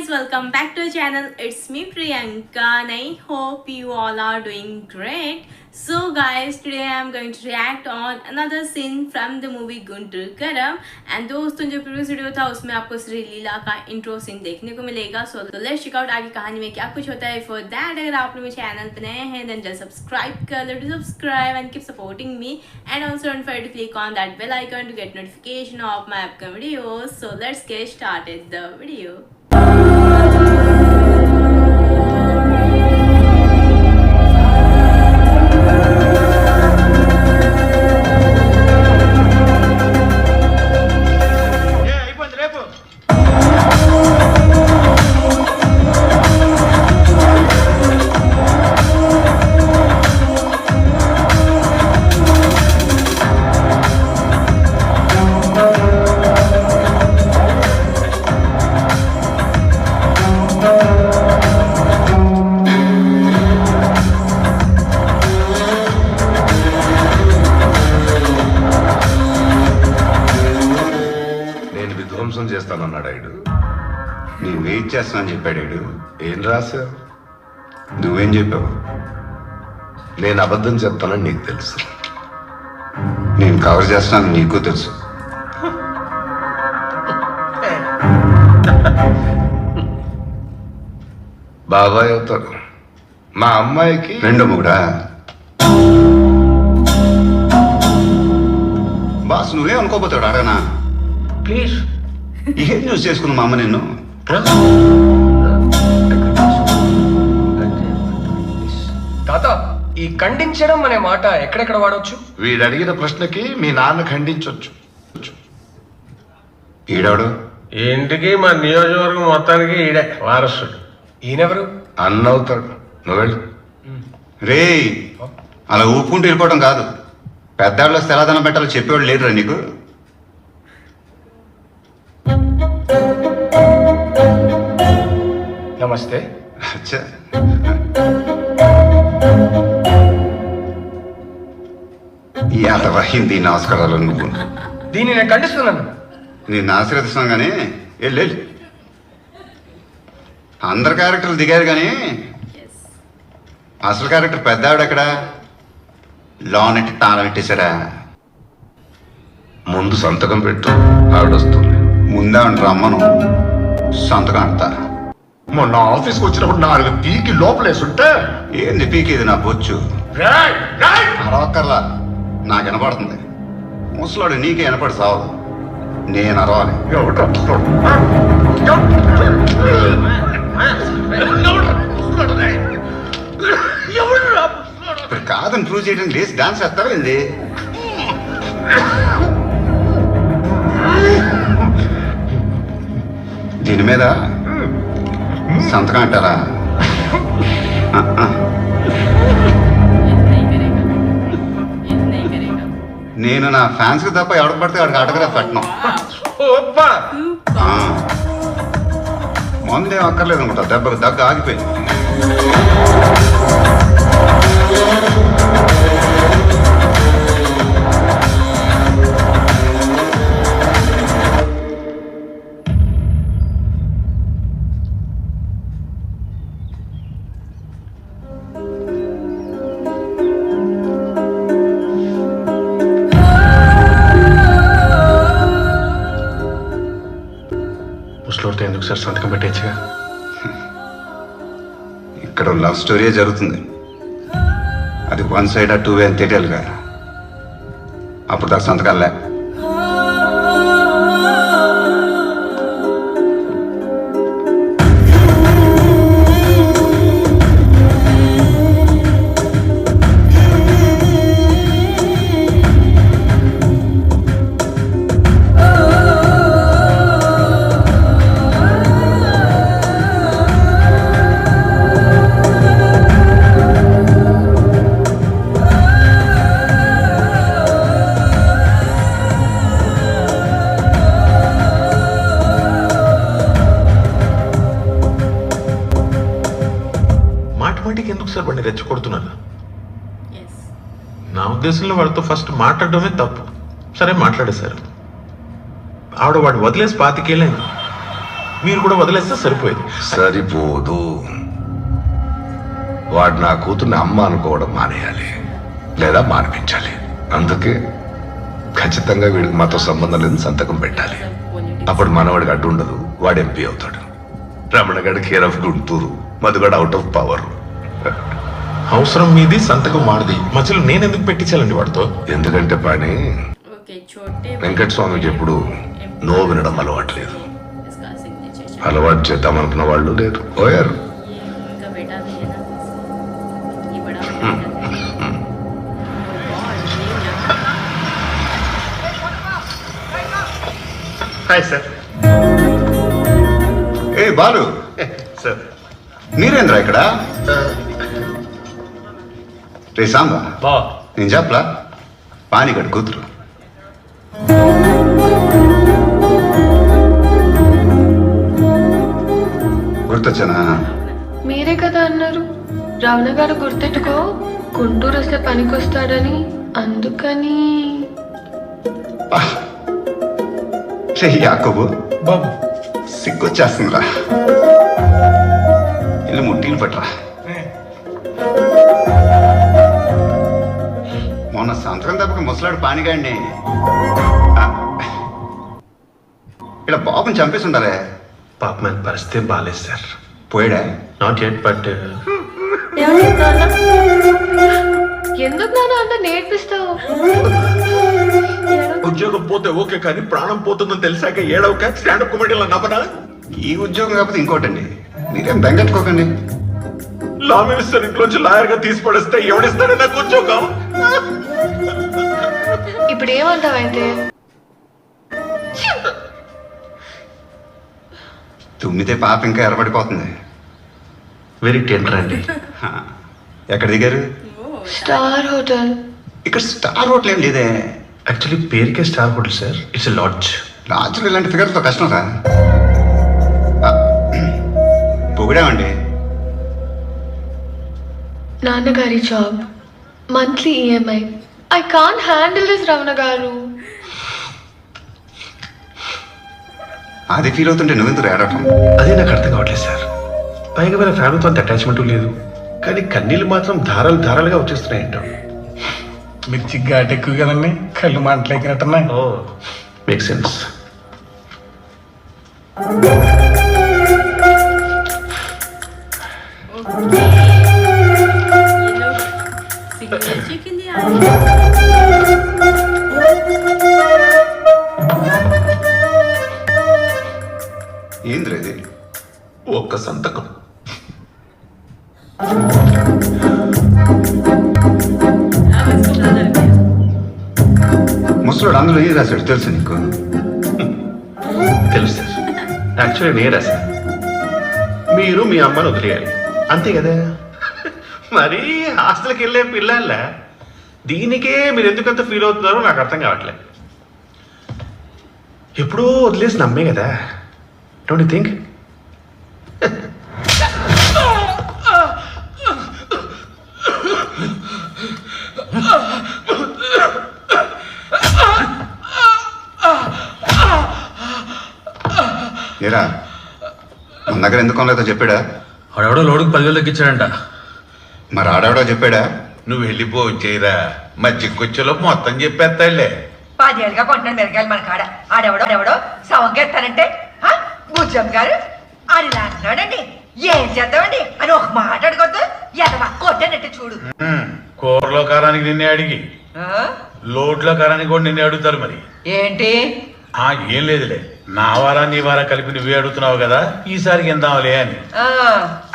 guys, welcome back to the channel. It's me Priyanka and I hope you all are doing great. So guys, today I am going to react on another scene from the movie Guntur Karam. And दोस्तों जो previous video था उसमें आपको श्री लीला का intro scene देखने को मिलेगा. So let's check out आगे कहानी में क्या कुछ होता है. For that अगर आप लोग मेरे चैनल पे नए हैं then just subscribe कर लो, to subscribe and keep supporting me. And also don't forget to click on that bell icon to get notification of my upcoming videos. So let's get started the video. విధ్వంసం చేస్తానన్నాడు ఆయన. నేను wait చేస్తానని చెప్పాడు. ఏం రాసా? నువ్వేం చెప్పావు? నేను అబద్ధం చెప్తానని నీకు తెలుసు, నేను కవర్ చేస్తానని నీకు తెలుసు. బాబాయ్ అవుతాడు. మా అమ్మాయికి రెండో మొగుడా? బాస్ నువ్వే అనుకోపోతాడు అడగనా? ప్లీజ్ ఏం చూసి చేసుకున్నా మా అమ్మ నిన్ను? తాత, ఈ ఖండించడం అనే మాట ఎక్కడెక్కడ వాడవచ్చు? వీడు అడిగిన ప్రశ్నకి మీ నాన్న ఖండించవచ్చు. ఈడాడు ఇంటికి మా నియోజకవర్గం మొత్తానికి ఈడే వారసుడు. ఈయనెవరు? అన్నవుతాడు. నువ్వు వెళ్ళు. రే అలా ఊపుకుంటూ వెళ్ళిపోవడం కాదు. పెద్దాళ్ళు వస్తే ఎలా దండం పెట్టాలో చెప్పేవాళ్ళు లేరురా నీకు? నమస్తే. అచ్చా, యాదవ హిందీ నమస్కారాలు. నువ్వు దీన్ని నేను ఖండిస్తున్నాను. నేను ఆశీర్వదిస్తున్నాను కానీ వెళ్ళు. అందరు క్యారెక్టర్లు దిగారు కానీ అసలు క్యారెక్టర్ పెద్ద ఆవిడ ఎక్కడ? లోనెట్టి తాళం పెట్టేశారా? ముందు సంతకం పెట్టు, ఆవిడ వస్తుంది. ముందావిడ రమ్మను, సంతకం అంటా. మొన్న ఆఫీస్కి వచ్చినప్పుడు 4 పీకి లోపలేసుంటే ఏంది పీకి? ఇది నా బొచ్చు. అరవక్కర్లా, నాకు వినపడుతుంది. ముసలాడు నీకే వినపడి సావదు, నేను అరవాలి. ఇప్పుడు కాదని ప్రూవ్ చేయడానికి లేచి డాన్స్ చేస్తారా ఏంది? దీని మీద సంతకం అంటారా? నేను నా ఫ్యాన్స్ కి తప్ప ఎవరికి పడితే వాడికి ఆటోగ్రాఫ్ పెట్టను. మందేం అక్కర్లేదు అనుకుంటా, దెబ్బకి దగ్గ ఆగిపోయింది. ముసలోడితో ఎందుకు సార్ సంతకం పెట్టేచ్చుగా? ఇక్కడ లవ్ స్టోరీ జరుగుతుంది. అది 1 సైడ్ 2 వే అని తెలియాలిగా. అప్పుడు దాకా సంతకాలే. మాటిమాటికి ఎందుకు సార్ వాడిని రెచ్చగొడుతున్నారు? నా ఉద్దేశంలో వాడితో ఫస్ట్ మాట్లాడడమే తప్పు. సరే మాట్లాడేశారు, ఆవిడ వాడు వదిలేసి 25 ఏళ్ళైంది. మీరు కూడా వదిలేస్తే సరిపోయేది. సరిపోదు. వాడు నా కూతుర్ని అమ్మ అనుకోవడం మానేయాలి, లేదా మానిపించాలి. అందుకే ఖచ్చితంగా వీడికి మాతో సంబంధం లేని సంతకం పెట్టాలి. అప్పుడు మనవాడికి అడ్డు ఉండదు, వాడు ఎంపీ అవుతాడు. Ramanagad care of Guntur, Madhugad out of power. అవసరం మీది, సంతకం వాడిది. మధ్యలో నేను ఎందుకు పెట్టించాలండి వాడితో? ఎందుకంటే పని ఓకే చోటే వెంకటస్వామికి ఎప్పుడు నో వినడం అలవాట్లేదు. इसका सिग्नेचर అలవాటు చేద్దామనుకున్న వాళ్ళు లేరు, పోయారు. ये इनका बेटा भी है ना, ये बड़ा बेटा है। Hi sir. ఏ బాలు, సార్ మీరేంద్రా ఇక్కడ? రే సాంబా, బా నేను చెప్పలా పానీగడ్ కూతురు. గుర్తొచ్చానా? మీరే కదా అన్నారు రావణ గారు గుర్తెట్టుకో, గుంటూరు వస్తే పనికొస్తాడని. అందుకని రే యాకోబు, బాబు సిగ్గొచ్చేస్తుందిరా. ఇల్లు ముట్టిలు పట్టరా. మొన్న సంతకం తప్పక ముసలాడు పానిగాడిని ఇలా బాబుని చంపేసి ఉండాలే. పాప మన పరిస్థితి బాగాలేదు సార్. పోయాడా? నాట్ ఎట్, బట్ ఎందుకు నాన్న అంత నేర్పిస్తావు? ఉద్యోగం పోతే ఓకే, కానీ ప్రాణం పోతుందని తెలిసాక ఏడవక స్టాండప్ కామెడీలో నవ్వనా? ఈ ఉద్యోగం కాకపోతే ఇంకోటండి, మీరేం బెంగెట్టుకోకండి. లా మినిస్టర్ ఇంట్లోంచి లాయర్ గా తీసి పడేస్తే ఎవడిస్తాడు నాకు ఉద్యోగం? ఇప్పుడు ఏమంటావైతే? తుమ్మితే పాప ఇంకా ఎర్రబడిపోతుంది. వెరీ టెండర్ అండి. ఎక్కడ దిగారు? Star hotel. ఇక్కడ స్టార్ హోటల్ ఏం లేదే. యాక్చువల్లీ పేరుకే star hotel sir, it's a lodge. రాజులు ఇలాంటి ఫిగర్తో కష్టం రా. పొగిడామండి. నాన్నగారి job, monthly EMI. I can't handle this Ravana garu. అది ఫీల్ అవుతుంటే నువ్వెందుకు ఏడవటం? అదే నాకు అర్థం కావట్లేదు సార్. పైగా మన ఫ్యామిలీతో అంత అటాచ్మెంట్ లేదు, కానీ కన్నీళ్ళు మాత్రం ధారాలు ధారాలుగా వచ్చేస్తున్నాయి ఏంటో. మిర్చి ఘాట్ ఎక్కువ కదండి, కళ్ళు మాటలేకినట్టున్నాయి. ఓ మేక్ సెన్స్. ये लोग सिग्नेचर के लिए आए हैं। ఏంద్ర ఇది? ఒక్క సంతకం. अब इसको ब्रदर किया। ముసలోడు అందులో ఏం రాశాడు తెలుసు నీకు? తెలుసు సార్. యాక్చువల్లీ నేను రాశాను, మీరు మీ అమ్మని వదిలేయాలి, అంతే కదా. మరి హాస్టల్కి వెళ్ళే పిల్లల దీనికే మీరు ఎందుకంత ఫీల్ అవుతున్నారో నాకు అర్థం కావట్లేదు. ఎప్పుడూ వదిలేసి నమ్మే కదా, డోంట్ యు థింక్? ఏరా, మన దగ్గర ఎందుకు కొనలేదో చెప్పాడా? ఆడెవడో లోడుకు 10,000 తగ్గించాడంట. మరి ఆడావిడో చెప్పాడా? నువ్వు వెళ్ళిపో చేయరా, మధ్యకొచ్చేలో మొత్తం చెప్పేస్తాడులే. 10 ఏళ్ళుగా కొంటున్నాడు మిరగాయలు మన కాడ. ఆడెవడో సవంగేస్తానంటే బుజ్జం గారు ఆడిలా అంటున్నాడండి. ఏం చేద్దామండి అని ఒక మాట అడగొద్దు, ఎదవా కొట్టనట్టు చూడు. కూరలో కారానికి నిన్నే అడిగి, ఆ? లోడ్లో కారానికి కూడా నిన్నే అడుగుతారు. మరి ఏంటి? ఏం లేదులే, నా వారా నీ వారా కలిపి నువ్వే అడుగుతున్నావు కదా, ఈసారికి ఎందాంలే అని ఆ,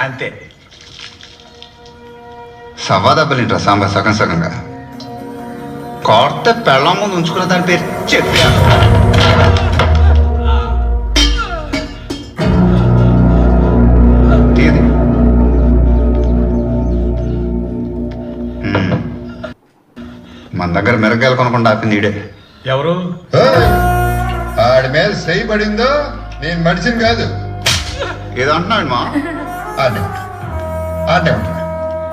అంతే. సవాదబ్బలింట్రా సాంబా సగం సగంగా. కొత్త పెళ్ళం ముందు ఉంచుకున్న దాని పేరు చెప్పా. తీయది. మన దగ్గర మిరగాయలు కొనకుండా ఆపింది ఈడే. ఎవరు? ఆడి మీద చేయబడిందో నేను మడిచిని కాదు. ఏదో అంటున్నాడు మా. ఆడే ఉంటాడు.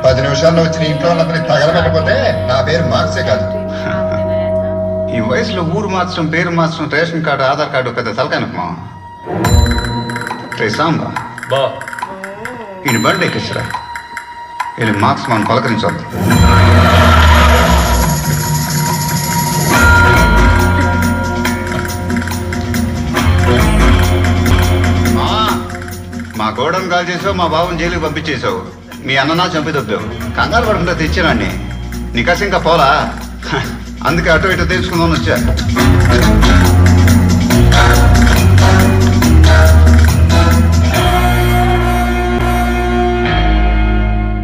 10 నిమిషాల్లో వచ్చిన ఇంట్లో వాళ్ళందరినీ తగలబెట్టకపోతే నా పేరు మార్క్సే కాదు. ఈ వయసులో ఊరు మార్చడం, పేరు మార్చడం, రేషన్ కార్డు, ఆధార్ కార్డు పెద్ద తలకాయనకు మా. రే సాంబా బా ఈయన బర్త్డే ఎక్కిస్తారా వీళ్ళు మార్క్స్ మనం పలకరించవద్దు. మా గోడను కాల్ చేసావు, మా బాబుని జైలుకి పంపించేసావు, మీ అన్ననా చంపి దొబ్బావు. కంగారు పడకుండా తెచ్చానండి, నీకసి ఇంకా పోలా. అందుకే అటు ఇటు తెలుసుకుందామని వచ్చా.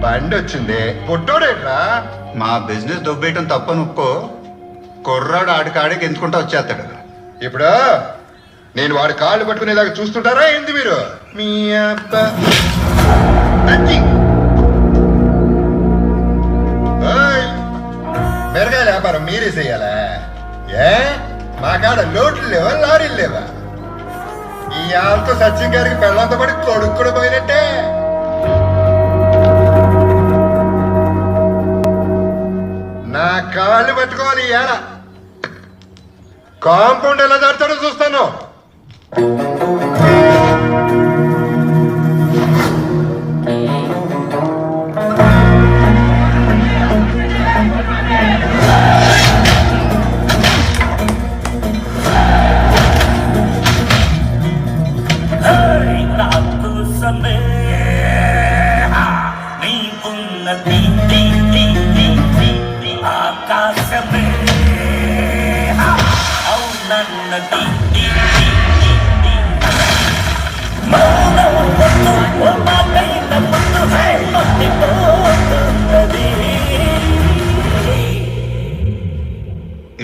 బండి వచ్చింది పొట్టోడేట్రా. మా బిజినెస్ దొబ్బేయటం తప్పని ఒప్పుకో, కుర్రాడు ఆడికి ఎంచుకుంటా వచ్చేస్తాడు. ఇప్పుడు నేను వాడి కాళ్ళు పట్టుకునేలాగా చూస్తుంటారా ఏంది మీరు? మీ అబ్బా మెరగాయ వ్యాపారం మీరే చెయ్యాలా? ఏ మా కాడ లోట్లు లేవా, లారీలు లేవా? ఈ ఆళ్ళతో సచిన్ గారికి పెళ్ళంతో పడి కొడుకు కూడా పోయినట్టే. నా కాళ్ళు పట్టుకోవాలి ఇవాళ. కాంపౌండ్ ఎలా దాడతాడో చూస్తాను.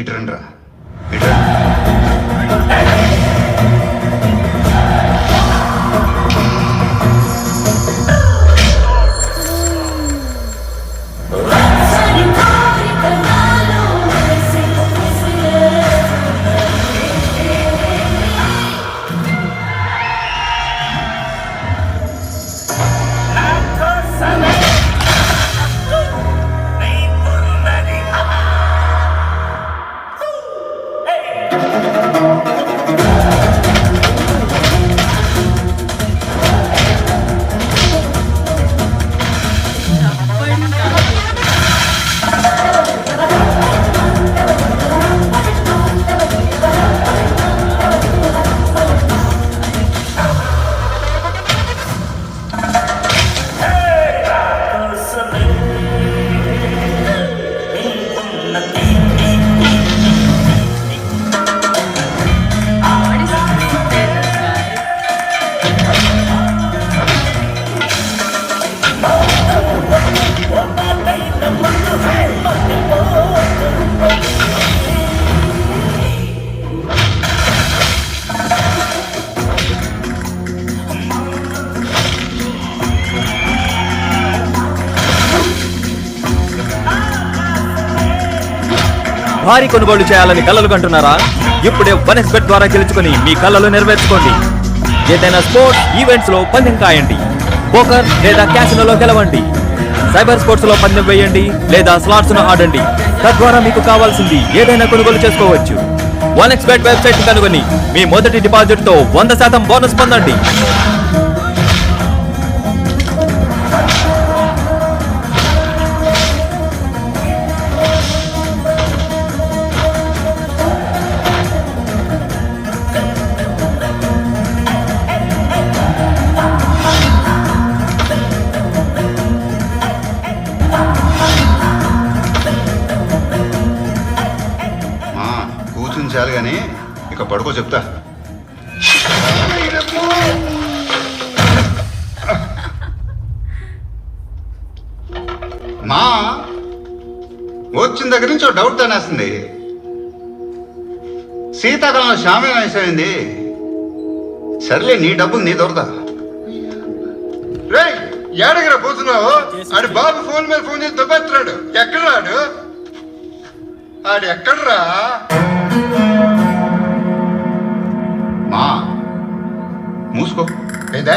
ఇటురండ్రా. భారీ కొనుగోలు చేయాలని కలలు కంటున్నారా? ఇప్పుడే వనెస్బెట్ ద్వారా గెలుచుకొని మీ కలలు నెరవేర్చుకోండి. ఏదైనా స్పోర్ట్స్ ఈవెంట్స్ లో పందెం కాయండి, పోకర్ లేదా క్యాసినోలో గెలవండి, సైబర్ స్పోర్ట్స్ లో పందెం వేయండి లేదా స్లాట్స్ ను ఆడండి. తద్వారా మీకు కావాల్సింది ఏదైనా కొనుగోలు చేసుకోవచ్చు. వనెస్బెట్ వెబ్సైట్ కనుగొని మీ మొదటి డిపాజిట్ తో 100% బోనస్ పొందండి. చాలు కానీ ఇక పడుకో చెప్తా. మా వచ్చిన దగ్గర నుంచి ఒక డౌట్ తనేస్తుంది. శీతాకాలంలో షామేం వేసేయింది. సర్లే, నీ డబ్బులు నీ దొరదా. రే ఏడగరా పోతున్నావు? ఆడి బాబు ఫోన్ మీద ఫోన్ చేసి దెబ్బెత్తున్నాడు. ఎక్కడ రాడు? ఆడు ఎక్కడరా? మా మూసుకో. ఏదా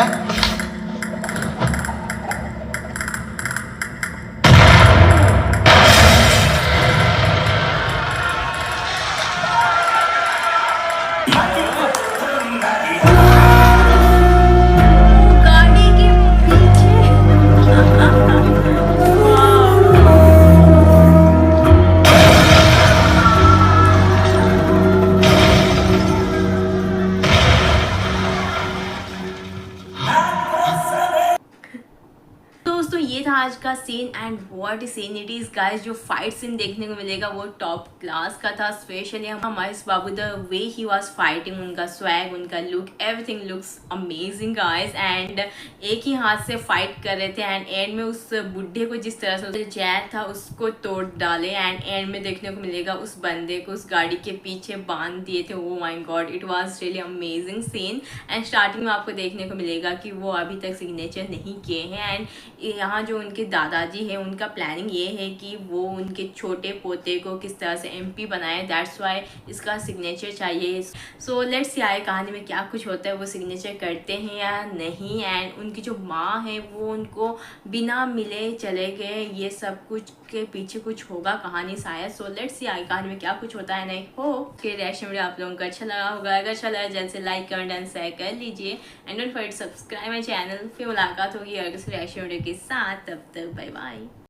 दोस्तों ये था आज का scene and what scene it is guys. जो फाइट सीन देखने को मिलेगा वो टॉप क्लास का था। Specially Mahesh Babu the way he was fighting, उनका स्वैग, उनका look, everything looks amazing guys. And एक ही हाथ से फाइट कर रहे थे एंड एंड में उस बुढ़े को जिस तरह से जैक था उसको तोड़ डाले एंड एंड में देखने को मिलेगा उस बंदे को उस गाड़ी के पीछे बांध दिए थे। Oh my God, it was really amazing scene. And starting में आपको देखने को मिलेगा कि वो अभी तक सिग्नेचर नहीं किए हैं एंड यहाँ जो उनके दादाजी है उनका प्लानिंग ये है कि वो उनके छोटे पोते को किस तरह से एमपी बनाए, दैट्स वाई इसका सिग्नेचर चाहिए। सो लेट्स सी आए कहानी में क्या कुछ होता है, वो सिग्नेचर करते हैं या नहीं। एंड उनकी जो माँ है वो उनको बिना मिले चले गए, ये सब कुछ के पीछे कुछ होगा कहानी शायद। सो लेट्स सी आए कहानी में क्या कुछ होता है। नहीं हो कि रिएक्शन वीडियो आप लोगों को अच्छा लगा होगा, अगर अच्छा लगा जल्द से लाइक कमेंट एंड शेयर कर लीजिए and don't forget subscribe my channel. फिर मुलाकात होगी अगले रिएक्शन वीडियो के साथ, तब तक बाय बाय।